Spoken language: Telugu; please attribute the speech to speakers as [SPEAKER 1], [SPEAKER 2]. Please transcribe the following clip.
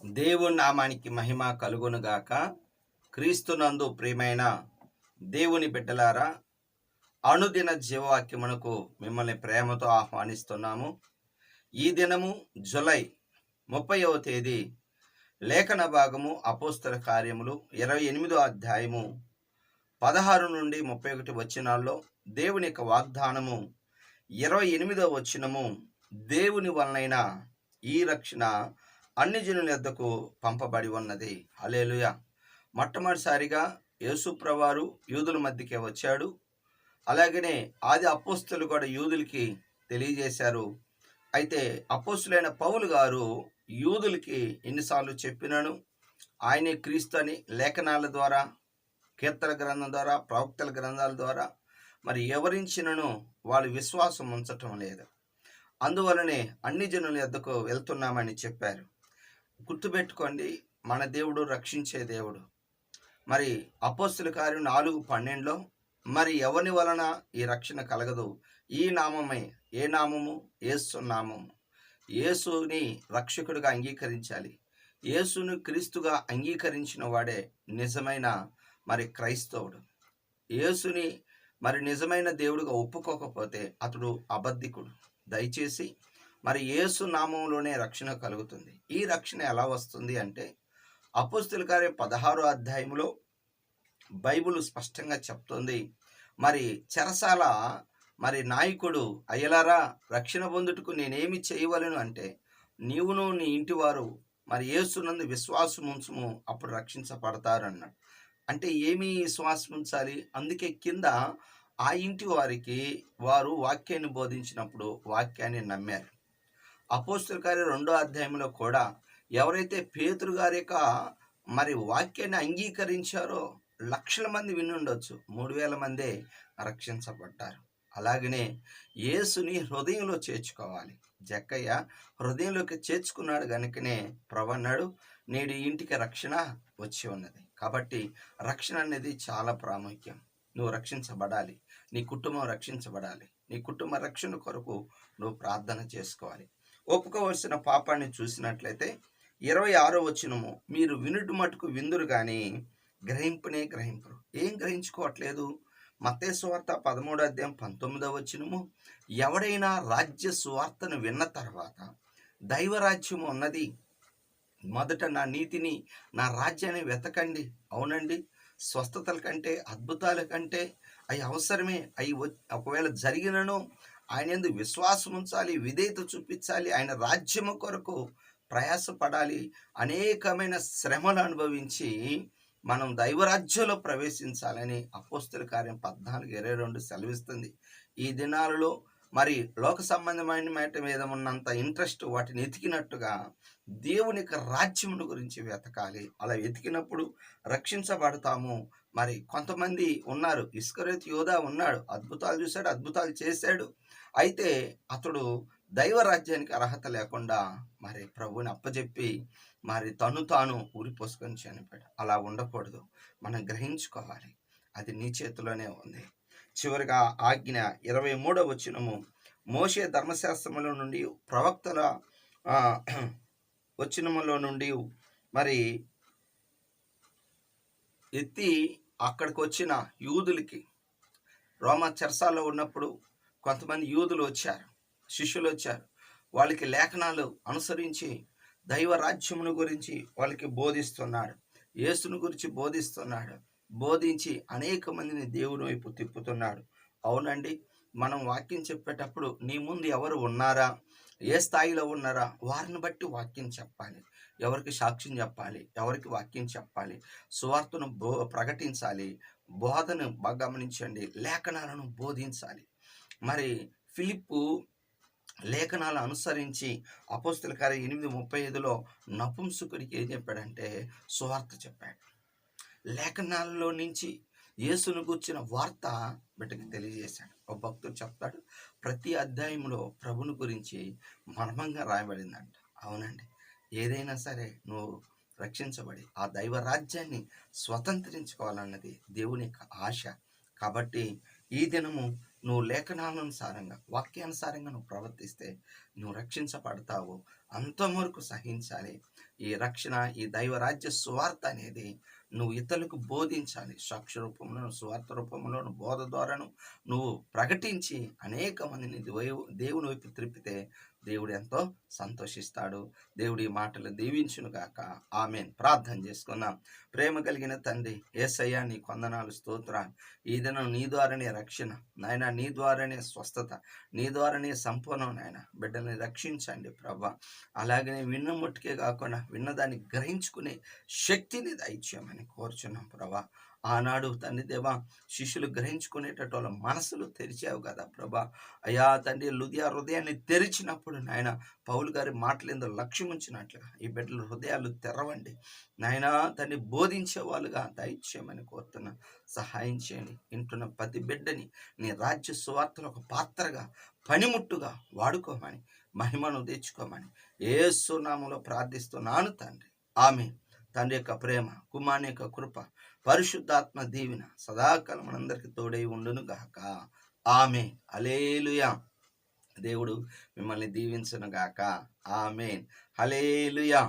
[SPEAKER 1] దేవుని నామానికి మహిమ కలుగునుగాక. క్రీస్తునందు ప్రియమైన దేవుని బిడ్డలారా, అనుదిన జీవవాక్యమునకు మిమ్మల్ని ప్రేమతో ఆహ్వానిస్తున్నాము. ఈ దినము జూలై 30వ తేదీ. లేఖన భాగము అపోస్తల కార్యములు 28వ అధ్యాయము 16 నుండి 31 వచనాల్లో దేవుని యొక్క వాగ్దానము. 28వ వచనము, దేవుని వలనైన ఈ రక్షణ అన్ని జనుల యొద్దకు పంపబడి ఉన్నది. హల్లెలూయా. మొట్టమొదటిసారిగా యేసుప్రవారు యూదుల మధ్యకే వచ్చాడు. అలాగనే ఆది అపోస్తలు కూడా యూదులకి తెలియజేశారు. అయితే అపోస్తులైన పౌలు గారు యూదులకి ఎన్నిసార్లు చెప్పినాను, ఆయనే క్రీస్తు అని లేఖనాల ద్వారా, కీర్తన గ్రంథం ద్వారా, ప్రవక్తల గ్రంథాల ద్వారా మరి ఎవరించినను వాళ్ళు విశ్వాసం ఉంచటం లేదు. అందువలనే అన్ని జనుల యొద్దకు వెళ్తున్నామని చెప్పారు. గుర్తుపెట్టుకోండి, మన దేవుడు రక్షించే దేవుడు. మరి అపోస్తుల కార్యం 4:12లో మరి ఎవని వలన ఈ రక్షణ కలగదు, ఈ నామమే. ఏ నామము? యేసు నామము. యేసుని రక్షకుడిగా అంగీకరించాలి. యేసుని క్రీస్తుగా అంగీకరించిన వాడే నిజమైన మరి క్రైస్తవుడు. యేసుని మరి నిజమైన దేవుడిగా ఒప్పుకోకపోతే అతడు అబద్ధికుడు. దయచేసి మరి యేసు నామంలోనే రక్షణ కలుగుతుంది. ఈ రక్షణ ఎలా వస్తుంది అంటే, అపోస్తుల కార్యం 16వ అధ్యాయంలో బైబిల్ స్పష్టంగా చెప్తుంది. మరి చెరసాల మరి నాయకుడు, అయ్యలారా, రక్షణ పొందుటకు నేనేమి చేయవలను అంటే, నీవును నీ ఇంటి వారు మరి యేసునందు విశ్వాసం ఉంచుము, అప్పుడు రక్షించబడతారు అన్నాడు. అంటే ఏమి విశ్వాసం ఉంచాలి? అందుకే కింద ఆ ఇంటి వారికి వారు వాక్యాన్ని బోధించినప్పుడు వాక్యాన్ని నమ్మారు. అపోస్తుల కార్యం 2వ అధ్యాయంలో కూడా ఎవరైతే పేతురు గారి యొక్క మరి వాక్యాన్ని అంగీకరించారో లక్షల మంది వినుండొచ్చు, 3000 మందే రక్షించబడ్డారు. అలాగనే యేసుని హృదయంలో చేర్చుకోవాలి. జక్కయ్య హృదయంలోకి చేర్చుకున్నాడు గనుకనే ప్రభు అన్నాడు, నేడు ఇంటికి రక్షణ వచ్చి ఉన్నది. కాబట్టి రక్షణ అనేది చాలా ప్రాముఖ్యం. నువ్వు రక్షించబడాలి, నీ కుటుంబం రక్షించబడాలి. నీ కుటుంబ రక్షణ కొరకు నువ్వు ప్రార్థన చేసుకోవాలి. ఒప్పుకోవలసిన పాపాన్ని చూసినట్లయితే 26వ వచనము, మీరు వినుడు మటుకు విందురు కానీ గ్రహింపునే గ్రహింపరు. ఏం గ్రహించుకోవట్లేదు? మత్తయి సువార్త 13వ అధ్యాయం 19వ వచనము, ఎవడైనా రాజ్య సువార్తను విన్న తర్వాత దైవరాజ్యం ఉన్నది, మొదట నా నీతిని, నా రాజ్యాన్ని వెతకండి. అవునండి, స్వస్థతల కంటే, అద్భుతాల కంటే అవి అవసరమే. అవి ఒకవేళ జరిగినను ఆయన యందు విశ్వాసం ఉంచాలి, విధేయత చూపించాలి, ఆయన రాజ్యము కొరకు ప్రయాసపడాలి. అనేకమైన శ్రమలు అనుభవించి మనం దైవరాజ్యంలో ప్రవేశించాలని అపోస్తుల కార్యం 14:22 సెలవిస్తుంది. ఈ దినాలలో మరి లోక సంబంధమైన మాట మీద ఉన్నంత ఇంట్రెస్ట్ వాటిని ఎతికినట్టుగా దేవుని యొక్క రాజ్యమును గురించి వెతకాలి. అలా వెతికినప్పుడు రక్షించబడతాము. మరి కొంతమంది ఉన్నారు, ఇస్కరియోతు యోధా ఉన్నాడు, అద్భుతాలు చూశాడు, అద్భుతాలు చేశాడు. అయితే అతడు దైవరాజ్యానికి అర్హత లేకుండా మరి ప్రభువుని అప్పచెప్పి మరి తాను ఊరిపోసుకొని చనిపోయాడు. అలా ఉండకూడదు. మనం గ్రహించుకోవాలి, అది నీ చేతిలోనే ఉంది. చివరిగా ఆజ్ఞ 23వ వచనము, మోషే ధర్మశాస్త్రములో నుండి, ప్రవక్తల వచనములో నుండి మరి ఎత్తి అక్కడికి వచ్చిన యూదులకి, రోమా చెరసాల్లో ఉన్నప్పుడు కొంతమంది యూదులు వచ్చారు, శిష్యులు వచ్చారు. వాళ్ళకి లేఖనాలు అనుసరించి దైవ రాజ్యమును గురించి వాళ్ళకి బోధిస్తున్నాడు, యేసును గురించి బోధిస్తున్నాడు. బోధించి అనేక మందిని దేవుని వైపు తిప్పుతున్నాడు. అవునండి, మనం వాక్యం చెప్పేటప్పుడు నీ ముందు ఎవరు ఉన్నారా, ఏ స్థాయిలో ఉన్నారా, వారిని బట్టి వాక్యం చెప్పాలి. ఎవరికి సాక్ష్యం చెప్పాలి, ఎవరికి వాక్యం చెప్పాలి, సువార్తను ప్రకటించాలి, బోధను బాగా గమనించండి, లేఖనాలను బోధించాలి. మరి ఫిలిప్పు లేఖనాలు అనుసరించి అపోస్తల కార్యం 8:35లో నపుంసకుడికి ఏం చెప్పాడంటే సువార్త చెప్పాడు. లేఖనాలలో నుంచి యేసును గూర్చిన వార్త బిడ్డకి తెలియజేశాడు. ఒక భక్తుడు చెప్తాడు, ప్రతి అధ్యాయంలో ప్రభుని గురించి మర్మంగా రాయబడిందంట. అవునండి, ఏదైనా సరే నువ్వు రక్షించబడి ఆ దైవ రాజ్యాన్ని స్వతంత్రించుకోవాలన్నది దేవుని యొక్క ఆశ. కాబట్టి ఈ దినము నువ్వు లేఖనానుసారంగా, వాక్యానుసారంగా నువ్వు ప్రవర్తిస్తే నువ్వు రక్షించబడతావు. అంతవరకు సహించాలి. ఈ రక్షణ, ఈ దైవరాజ్య సువార్త అనేది నువ్వు ఇతరులకు బోధించాలి. సాక్ష్య రూపంలోను, సువార్త రూపంలోను, బోధ ద్వారాను నువ్వు ప్రకటించి అనేక మందిని దేవుని వైపు త్రిప్పితే దేవుడు ఎంతో సంతోషిస్తాడు. దేవుడి మాటలు దీవించును గాక. ఆమేన్. ప్రార్థన చేసుకుందాం. ప్రేమ కలిగిన తండ్రి యేసయ్యా, నీ కొందనాలు, స్తోత్రాలు. ఈ దినం నీ ద్వారానే రక్షణ నాయన, నీ ద్వారానే స్వస్థత, నీ ద్వారానే సంపూర్ణం నాయన. బిడ్డల్ని రక్షించండి ప్రభా. అలాగనే విన్న ముట్టుకే కాకుండా విన్నదాన్ని గ్రహించుకునే శక్తిని దయచేయమని కోరుచున్నాం ప్రభా. ఆనాడు తండ్రి దేవా, శిష్యులు గ్రహించుకునేటట్టు వాళ్ళ మనసులు తెరిచావు కదా ప్రభా. అయా తండ్రి, హృదయాన్ని తెరిచినప్పుడు నాయన, పౌలు గారి మాటలేందో లక్ష్యం ఉంచినట్లుగా ఈ బిడ్డల హృదయాలు తెరవండి నాయన. తండ్రి, బోధించే వాళ్ళుగా దయచేయమని కోరుతున్నా. సహాయం చేయండి. వింటున్న ప్రతి బిడ్డని నీ రాజ్య సువార్తలో ఒక పాత్రగా, పనిముట్టుగా వాడుకోమని, మహిమను తెచ్చుకోమని యేసు నామములో ప్రార్థిస్తున్నాను తండ్రి. ఆమేన్. తండ్రి యొక్క ప్రేమ, కుమారుని యొక్క కృప, పరిశుద్ధాత్మ దీవెన సదాకాలం మనందరికి తోడై ఉండును గాక. ఆమేన్. హల్లెలూయా. దేవుడు మిమ్మల్ని దీవించును గాక. ఆమేన్. హల్లెలూయా.